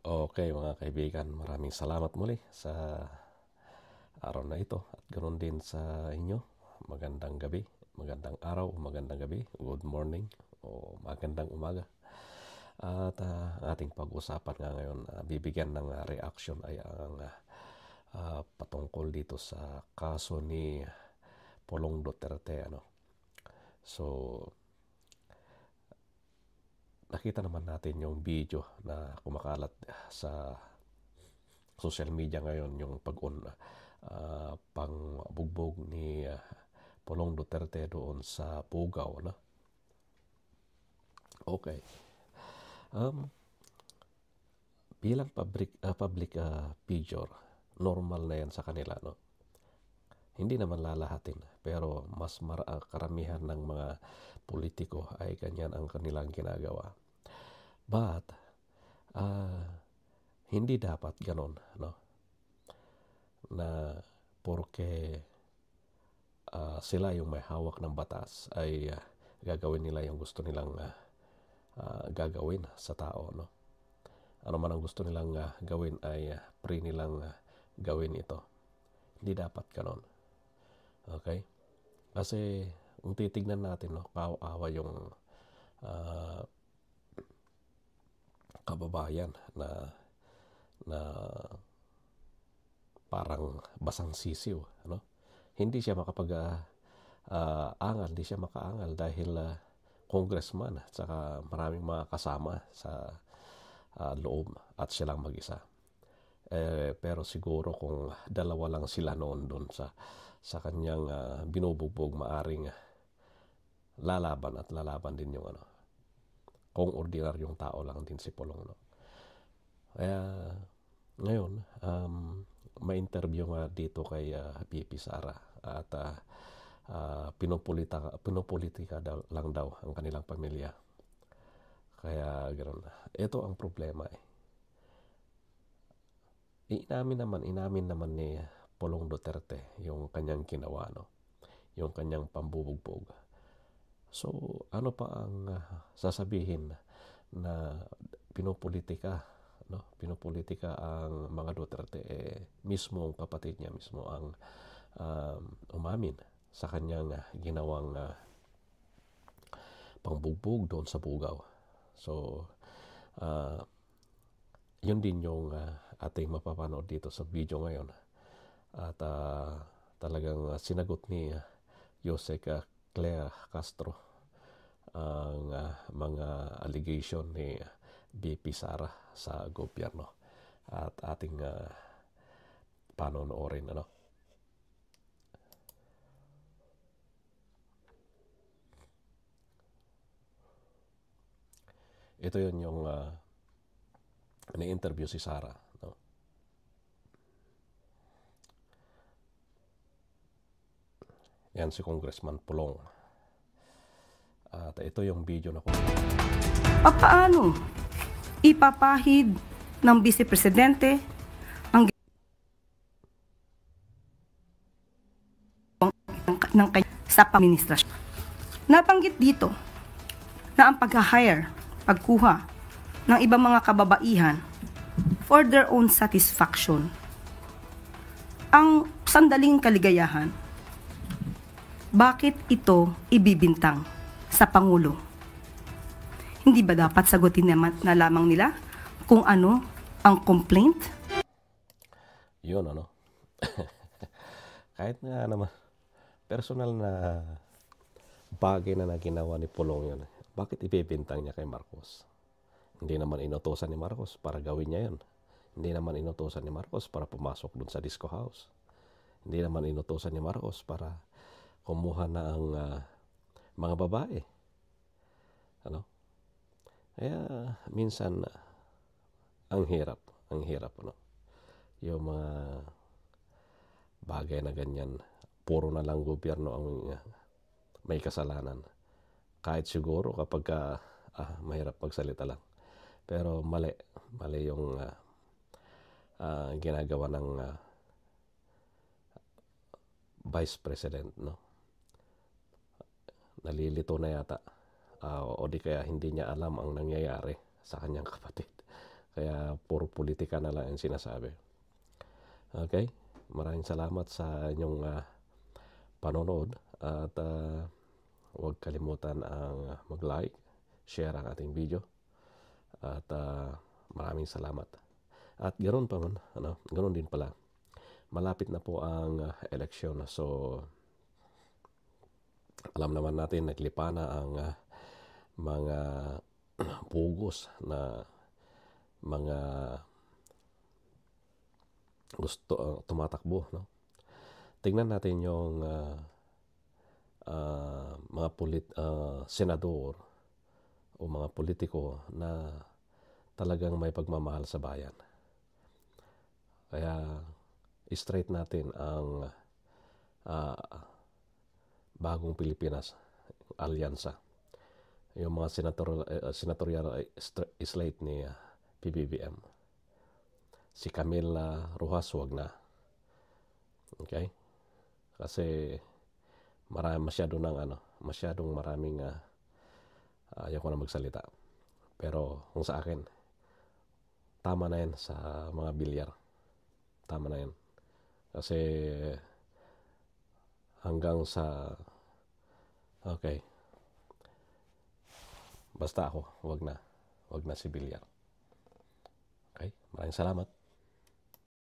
Okay, mga kaibigan, maraming salamat muli sa araw na ito at ganoon din sa inyo. Magandang gabi, magandang araw, magandang gabi, good morning o magandang umaga. At ating pag-usapan nga ngayon, bibigyan ng reaction ay ang patungkol dito sa kaso ni Pulong Duterte. So, nakita naman natin yung video na kumakalat sa social media ngayon, yung pangbugbog ni Pulong Duterte doon sa Pugaw. Okay. Bilang public figure, normal na yan sa kanila, no? Hindi naman lalahatin, pero mas karamihan ng mga politiko ay ganyan ang kanilang ginagawa. But, hindi dapat ganon, no? Na porke sila yung may hawak ng batas ay gagawin nila yung gusto nilang gagawin sa tao, no? Ano man ang gusto nilang gawin ay free nilang gawin ito. Hindi dapat ganon. Okay? Kasi kung titignan natin, no, kawawa yung kababayan na parang basang sisiw, no? Hindi siya hindi siya makaangal dahil congressman at saka maraming mga kasama sa loob at siya lang mag-isa. Pero siguro kung dalawa lang sila noon doon sa kanyang binubugbog, maaring lalaban din yung kung ordinaryong tao lang din si Pulong, no? Kaya ngayon may interview nga dito kay VP Sara at pinopolitika lang daw ang kanilang pamilya. Kaya ganoon. Ito ang problema Inamin naman ni Pulong Duterte yung kanyang ginawa, no? Yung kanyang pambubugbog. So, ano pa ang sasabihin na pinopolitika, no? Pinopolitika ang mga Duterte, mismo ang kapatid niya mismo ang umamin sa kanyang ginawang pangbugbog doon sa Pugaw. So, yun din yung ating mapapanood dito sa video ngayon. At talagang sinagot ni Jose Claire Castro ang mga allegation ni VP Sara sa gobyerno. At ating panonoorin, Ito yun yung ni-interview si Sara, no? Yan si Congressman Pulong. At ito yung video na Paano ipapahid ng Vice Presidente ang ng sa administrasyon? Nabanggit dito na ang pagkuha ng ibang mga kababaihan for their own satisfaction, ang sandaling kaligayahan, bakit ito ibibintang sa Pangulo? Hindi ba dapat sagutin naman na lamang nila kung ano ang complaint? Yun, kahit nga naman personal na bagay na ginawa ni Pulong yun, bakit ibibintang niya kay Marcos? Hindi naman inutusan ni Marcos para gawin niya yun. Hindi naman inutusan ni Marcos para pumasok dun sa disco house. Hindi naman inutusan ni Marcos para kumuha na ang mga babae. Kaya minsan ang hirap, yung mga bagay na ganyan, puro na lang gobyerno ang may kasalanan. Kahit siguro kapag mahirap magsalita lang. Pero mali yung ginagawa ng Vice President, no? Nalilito na yata. O di kaya hindi niya alam ang nangyayari sa kanyang kapatid. Kaya puro politika na lang ang sinasabi. Okay? Maraming salamat sa inyong panonood at huwag kalimutan ang mag-like, share ang ating video at maraming salamat. At ganoon pa man, ganoon din pala. Malapit na po ang eleksyon. So alam naman natin naglipa na ang mga pugos na mga gusto tumatakbo, no? Tingnan natin yung mga senador o mga politiko na talagang may pagmamahal sa bayan. Kaya straight natin ang bagong Pilipinas alyansa. Yung mga senatorial slate ni PBBM. Si Camila Rojas, wag na. Okay? Kasi masyadong maraming ayaw ko na magsalita. Pero kung sa akin, tama na yan sa mga bilyar. Tama na yan. Kasi hanggang sa okay. Basta ako, wag na si bilyar. Okay? Maraming salamat.